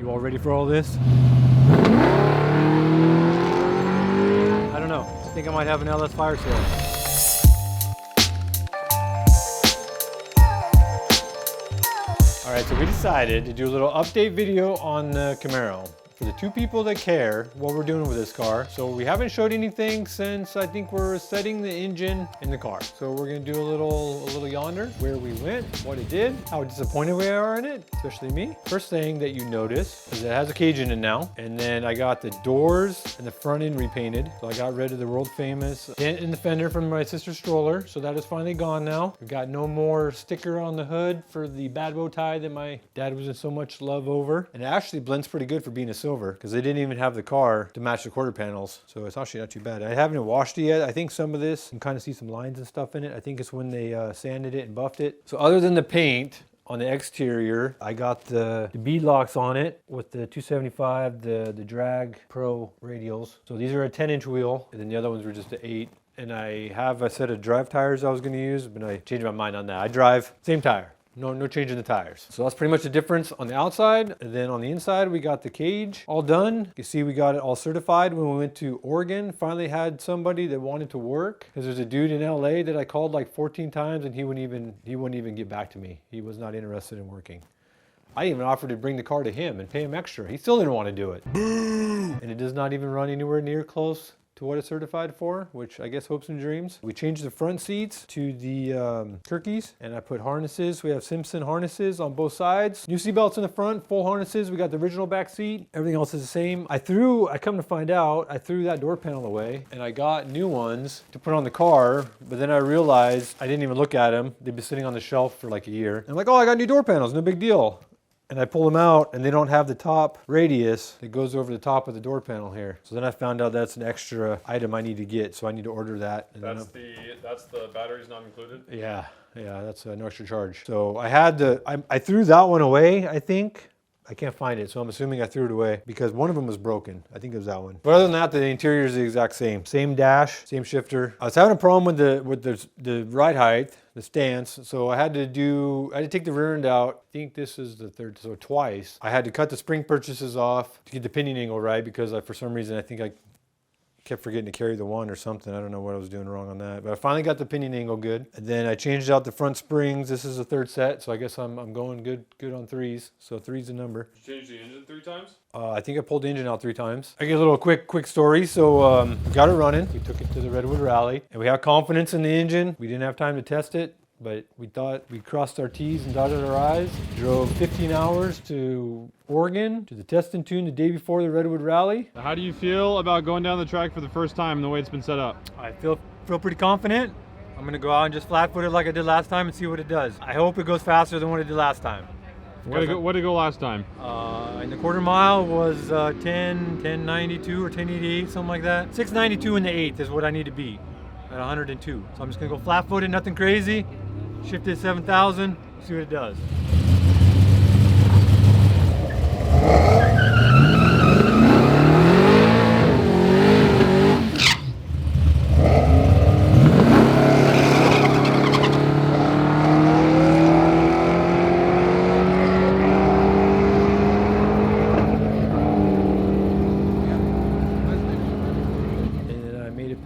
You all ready for all this? I don't know. I think I might have an LS fire sale. All right, so we decided to do a little update video on the Camaro. For the two people that care what we're doing with this car. So we haven't showed anything since I think we're setting the engine in the car. So we're gonna do a little yonder, where we went, what it did, how disappointed we are in it, especially me. First thing that you notice is it has a cage in it now. And then I got the doors and the front end repainted. So I got rid of the world famous dent in the fender from my sister's stroller. So that is finally gone now. We got no more sticker on the hood for the bad bow tie that my dad was in so much love over. And it actually blends pretty good for being a silver, because they didn't even have the car to match the quarter panels. So it's actually not too bad. I haven't washed it yet. I think some of this, you can kind of see some lines and stuff in it. I think it's when they sanded it and buffed it. So other than the paint on the exterior, I got the bead locks on it with the 275, the Drag Pro radials. So these are a 10-inch wheel, and then the other ones were just an 8. And I have a set of drive tires I was gonna use, but I changed my mind on that. I drive, same tire. No change in the tires. So that's pretty much the difference on the outside. And then on the inside, we got the cage all done. You can see we got it all certified when we went to Oregon. Finally had somebody that wanted to work, because there's a dude in LA that I called like 14 times and he wouldn't even get back to me. He was not interested in working. I even offered to bring the car to him and pay him extra. He still didn't want to do it. Boo! And it does not even run anywhere near close to what it's certified for, which I guess hopes and dreams. We changed the front seats to the Kirkies, and I put harnesses. We have Simpson harnesses on both sides. New seat belts in the front, full harnesses. We got the original back seat. Everything else is the same. I come to find out, I threw that door panel away, and I got new ones to put on the car, but then I realized I didn't even look at them. They've been sitting on the shelf for like a year. And I'm like, oh, I got new door panels, no big deal. And I pull them out, and they don't have the top radius that goes over the top of the door panel here. So then I found out that's an extra item I need to get, so I need to order that. And that's the batteries not included? Yeah, that's no extra charge. So I threw that one away, I think. I can't find it, so I'm assuming I threw it away because one of them was broken. I think it was that one. But other than that, the interior is the exact same. Same dash, same shifter. I was having a problem with the ride height, the stance, so I had to take the rear end out. I think this is the third, so twice. I had to cut the spring purchases off to get the pinion angle right, because for some reason I think I kept forgetting to carry the one or something. I don't know what I was doing wrong on that. But I finally got the pinion angle good. And then I changed out the front springs. This is the third set, so I guess I'm going good on 3s. So 3's the number. Did you change the engine 3 times? I think I pulled the engine out 3 times. I get a little quick story. So got it running. We took it to the Redwood Rally, and we had confidence in the engine. We didn't have time to test it, but we thought we crossed our T's and dotted our I's. Drove 15 hours to Oregon to the test and tune the day before the Redwood Rally. How do you feel about going down the track for the first time and the way it's been set up? I feel pretty confident. I'm gonna go out and just flat-foot it like I did last time and see what it does. I hope it goes faster than what it did last time. What did it go last time? In the quarter mile was 1092 or 1088, something like that. 692 in the 8th is what I need to beat at 102. So I'm just gonna go flat-footed, nothing crazy. Shift it 7,000, see what it does.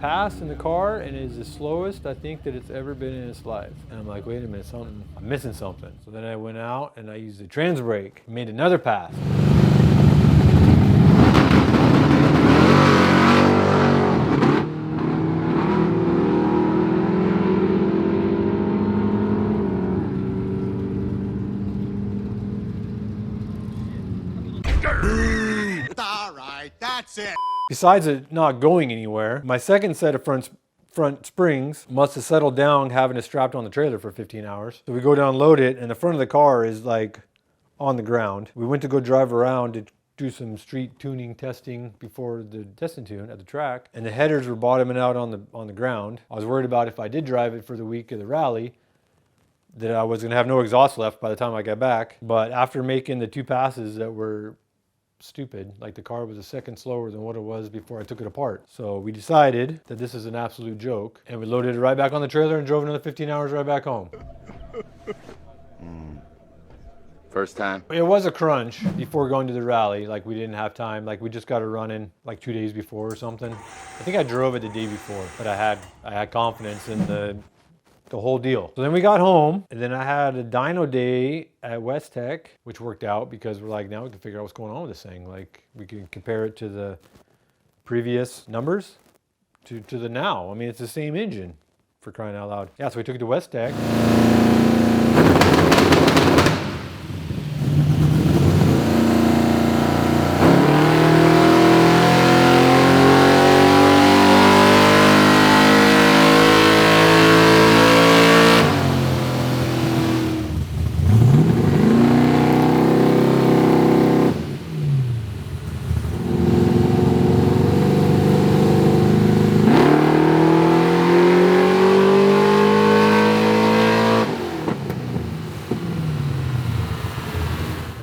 Pass in the car, and it is the slowest I think that it's ever been in its life. And I'm like, wait a minute, I'm missing something. So then I went out and I used the trans brake, made another pass. It's all right, that's it. Besides it not going anywhere, my second set of front springs must have settled down having it strapped on the trailer for 15 hours. So we go down, load it, and the front of the car is like on the ground. We went to go drive around to do some street tuning testing before the test and tune at the track, and the headers were bottoming out on the ground. I was worried about if I did drive it for the week of the rally, that I was gonna have no exhaust left by the time I got back. But after making the 2 passes that were stupid, like the car was a second slower than what it was before I took it apart. So we decided that this is an absolute joke, and we loaded it right back on the trailer and drove another 15 hours right back home. First time. It was a crunch before going to the rally. Like we didn't have time. Like we just got it running like 2 days before or something. I think I drove it the day before, but I had confidence in the whole deal. So then we got home, and then I had a dyno day at West Tech, which worked out because we're like, now we can figure out what's going on with this thing. Like we can compare it to the previous numbers to the now. I mean, it's the same engine, for crying out loud. Yeah, so we took it to West Tech.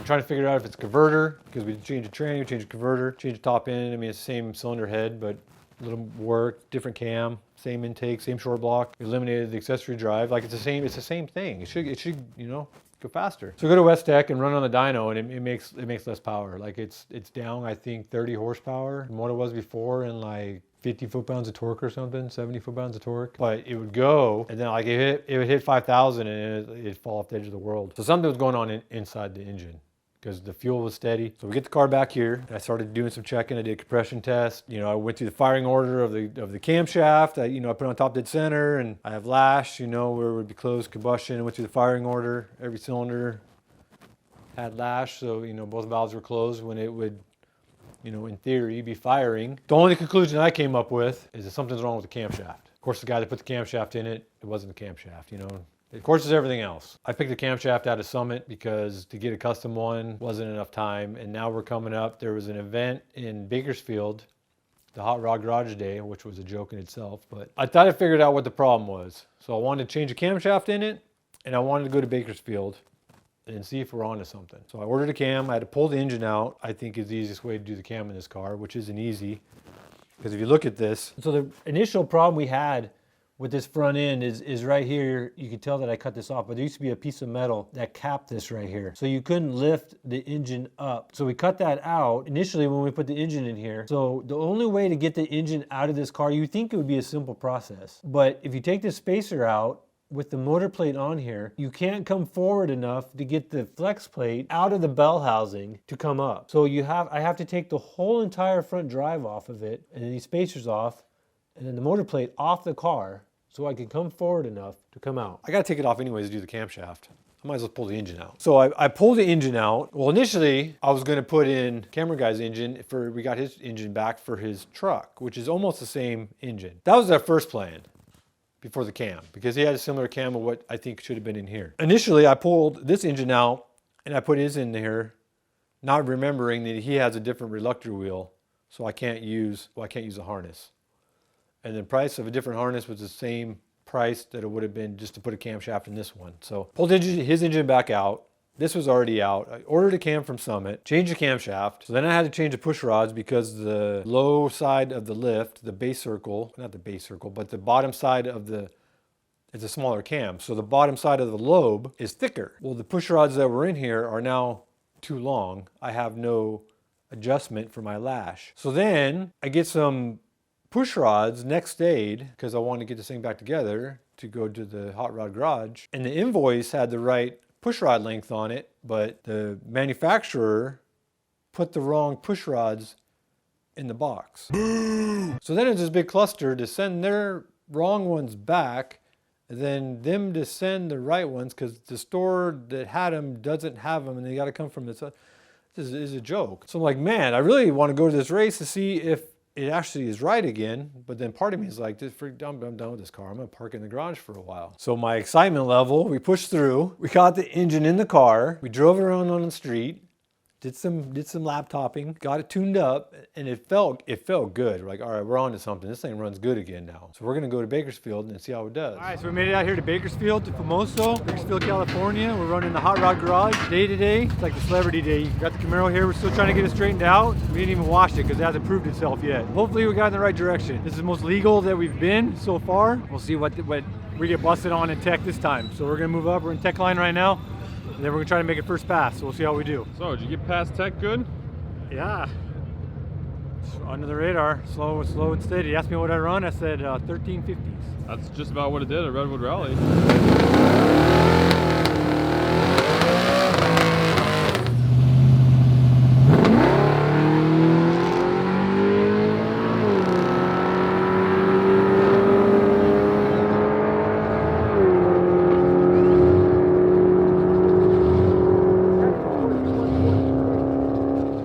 Trying to figure out if it's a converter, because we changed the tranny, we changed the converter, changed the top end. I mean, it's the same cylinder head, but a little work, different cam, same intake, same short block. We eliminated the accessory drive. Like it's the same thing. It should, you know, go faster. So go to West Tech and run on the dyno, and it makes less power. Like it's down, I think, 30 horsepower from what it was before, and like 50 foot-pounds of torque or something, 70 foot-pounds of torque. But it would go, and then like it would hit 5,000, and it'd fall off the edge of the world. So something was going on inside the engine, because the fuel was steady. So we get the car back here, and I started doing some checking. I did a compression test. You know, I went through the firing order of the camshaft. I put on top dead center, and I have lash, you know, where it would be closed combustion. I went through the firing order. Every cylinder had lash, so, you know, both valves were closed when it would, you know, in theory, be firing. The only conclusion I came up with is that something's wrong with the camshaft. Of course, the guy that put the camshaft in it, it wasn't the camshaft, you know. Of course, it's everything else. I picked the camshaft out of Summit because to get a custom one wasn't enough time. And now we're coming up. There was an event in Bakersfield, the Hot Rod Garage Day, which was a joke in itself. But I thought I figured out what the problem was. So I wanted to change a camshaft in it, and I wanted to go to Bakersfield and see if we're onto something. So I ordered a cam. I had to pull the engine out. I think is the easiest way to do the cam in this car, which isn't easy. Because if you look at this. So the initial problem we had with this front end is right here. You can tell that I cut this off, but there used to be a piece of metal that capped this right here. So you couldn't lift the engine up. So we cut that out initially when we put the engine in here. So the only way to get the engine out of this car, you think it would be a simple process. But if you take the spacer out with the motor plate on here, you can't come forward enough to get the flex plate out of the bell housing to come up. So I have to take the whole entire front drive off of it, and then these spacers off, and then the motor plate off the car so I can come forward enough to come out. I gotta take it off anyways to do the camshaft. I might as well pull the engine out. So I pulled the engine out. Well, initially I was gonna put in Camera Guy's engine we got his engine back for his truck, which is almost the same engine. That was our first plan before the cam, because he had a similar cam of what I think should have been in here. Initially I pulled this engine out and I put his in here, not remembering that he has a different reluctor wheel, so I can't use the harness. And the price of a different harness was the same price that it would have been just to put a camshaft in this one. So pulled his engine back out. This was already out. I ordered a cam from Summit, changed the camshaft. So then I had to change the push rods because the low side of the lift, the base circle, not the base circle, but the bottom side of it's a smaller cam. So the bottom side of the lobe is thicker. Well, the push rods that were in here are now too long. I have no adjustment for my lash. So then I get some push rods next aid because I wanted to get this thing back together to go to the Hot Rod Garage. And the invoice had the right push rod length on it, but the manufacturer put the wrong push rods in the box. So then it's this big cluster to send their wrong ones back, and then them to send the right ones because the store that had them doesn't have them, and they got to come from this. This is a joke. So I'm like, man, I really want to go to this race to see if it actually is right again, but then part of me is like, I'm done with this car. I'm gonna park it in the garage for a while. So my excitement level, we pushed through. We got the engine in the car. We drove it around on the street, did some laptopping, got it tuned up, and it felt good. We're like, all right, we're on to something. This thing runs good again now. So we're gonna go to Bakersfield and see how it does. All right, so we made it out here to Bakersfield, to Famoso, Bakersfield, California. We're running the Hot Rod Garage day today. It's like the celebrity day. You got the Camaro here. We're still trying to get it straightened out. We didn't even wash it because it hasn't proved itself yet. Hopefully we got in the right direction. This is the most legal that we've been so far. We'll see what we get busted on in tech this time. So we're gonna move up. We're in tech line right now. And then we're gonna try to make it first pass, so we'll see how we do. So, did you get past tech good? Yeah. Under the radar, slow and steady. He asked me what I run, I said 1350s. That's just about what it did at Redwood Rally.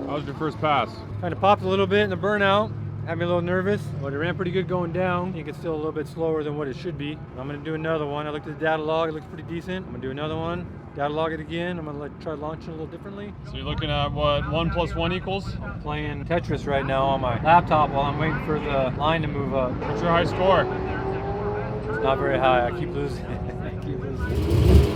How was your first pass? Kind of popped a little bit in the burnout. Had me a little nervous, but it ran pretty good going down. I think it's still a little bit slower than what it should be. I'm gonna do another one. I looked at the data log, it looks pretty decent. I'm gonna do another one, data log it again. I'm gonna try launching a little differently. So you're looking at what 1 + 1 equals? I'm playing Tetris right now on my laptop while I'm waiting for the line to move up. What's your high score? It's not very high, I keep losing. I keep losing.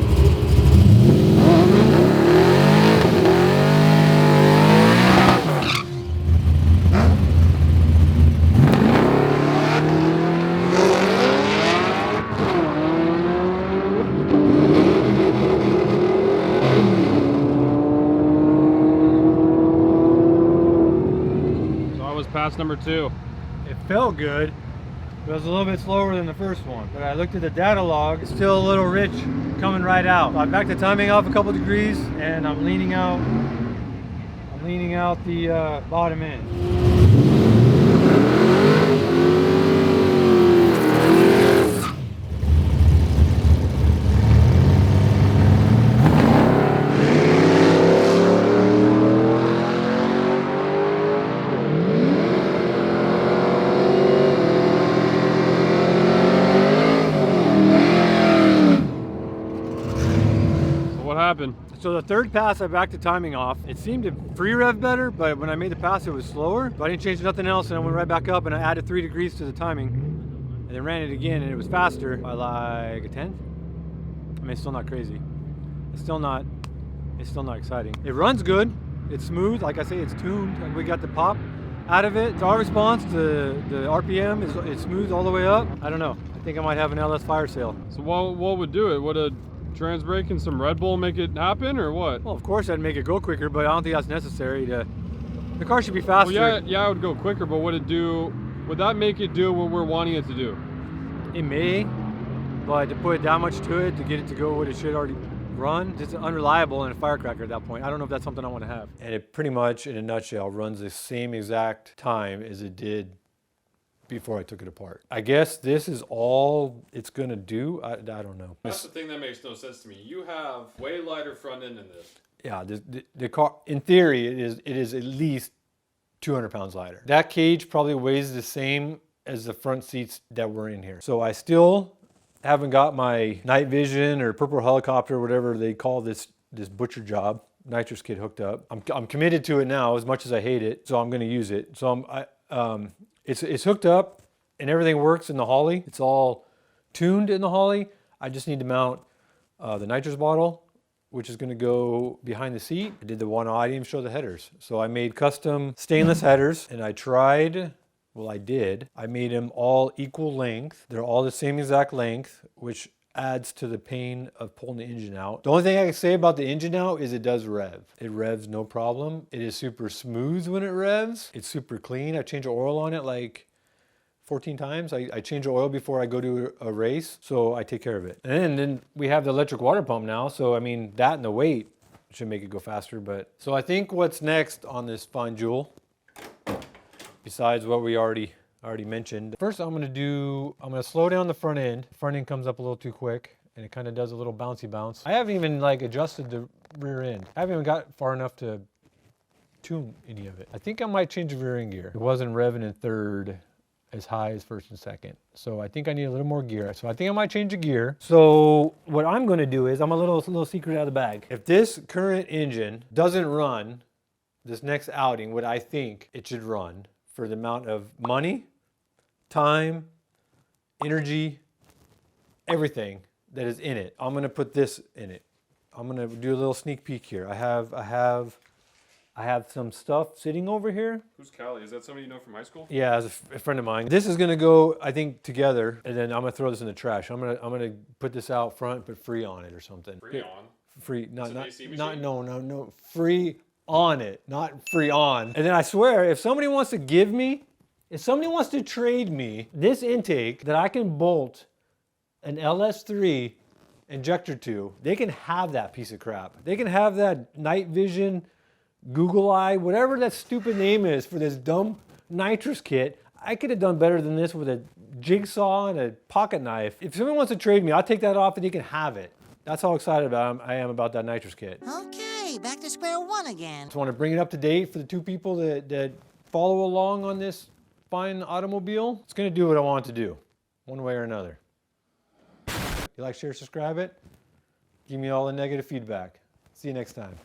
Pass number 2. It felt good, but it was a little bit slower than the first one. But I looked at the data log, it's still a little rich coming right out. So I backed the timing off a couple degrees and I'm leaning out the bottom end. What happened? So the third pass, I backed the timing off. It seemed to free rev better, but when I made the pass, it was slower. But I didn't change nothing else, and I went right back up, and I added 3 degrees to the timing, and then ran it again, and it was faster by like a tenth. I mean, it's still not crazy. It's still not exciting. It runs good. It's smooth. Like I say, it's tuned. Like we got the pop out of it. Our response to the RPM is smooth all the way up. I don't know. I think I might have an LS fire sale. So what would do it? Would a trans brake and some Red Bull make it happen, or what? Well, of course I'd make it go quicker, but I don't think that's necessary. The car should be faster. Well, yeah, it would go quicker, but would that make it do what we're wanting it to do? It may, but to put that much to it, to get it to go what it should already run, it's unreliable and a firecracker at that point. I don't know if that's something I want to have. And it pretty much, in a nutshell, runs the same exact time as it did before I took it apart. I guess this is all it's gonna do. I don't know. That's the thing that makes no sense to me. You have way lighter front end than this. Yeah, the car, in theory, it is at least 200 pounds lighter. That cage probably weighs the same as the front seats that were in here. So I still haven't got my night vision or purple helicopter, whatever they call this butcher job, nitrous kit hooked up. I'm committed to it now as much as I hate it, so I'm gonna use it. So it's hooked up and everything works in the Holly. It's all tuned in the Holly. I just need to mount the nitrous bottle, which is gonna go behind the seat. I did the one, I didn't even show the headers. So I made custom stainless headers, and I made them all equal length. They're all the same exact length, which adds to the pain of pulling the engine out. The only thing I can say about the engine now is it does rev. It revs no problem. It is super smooth when it revs. It's super clean. I change the oil on it like 14 times. I change the oil before I go to a race, so I take care of it. And then we have the electric water pump now, so I mean, that and the weight should make it go faster. But so I think what's next on this fine jewel, besides what we already mentioned. First I'm gonna slow down the front end. The front end comes up a little too quick and it kind of does a little bouncy bounce. I haven't even like adjusted the rear end. I haven't even got far enough to tune any of it. I think I might change the rear end gear. It wasn't revving in third as high as first and second. So I think I need a little more gear. So I think I might change the gear. So what I'm gonna do is, I'm a little secret out of the bag. If this current engine doesn't run this next outing, what I think it should run for the amount of money, time, energy, everything that is in it, I'm gonna put this in it. I'm gonna do a little sneak peek here. I have some stuff sitting over here. Who's Callie? Is that somebody you know from high school? Yeah, as a friend of mine. This is gonna go, I think, together, and then I'm gonna throw this in the trash. I'm gonna put this out front, put free on it or something. Free on? free, not, an not, AC not, machine? no, free on it, not free on. And then I swear, if somebody wants to give me, if somebody wants to trade me this intake that I can bolt an LS3 injector to, they can have that piece of crap. They can have that night vision, Google Eye, whatever that stupid name is for this dumb nitrous kit. I could have done better than this with a jigsaw and a pocket knife. If someone wants to trade me, I'll take that off and he can have it. That's how excited I am about that nitrous kit. Okay, back to square one again. Just want to bring it up to date for the two people that follow along on this fine automobile. It's going to do what I want it to do, one way or another. You like, share, subscribe it? Give me all the negative feedback. See you next time.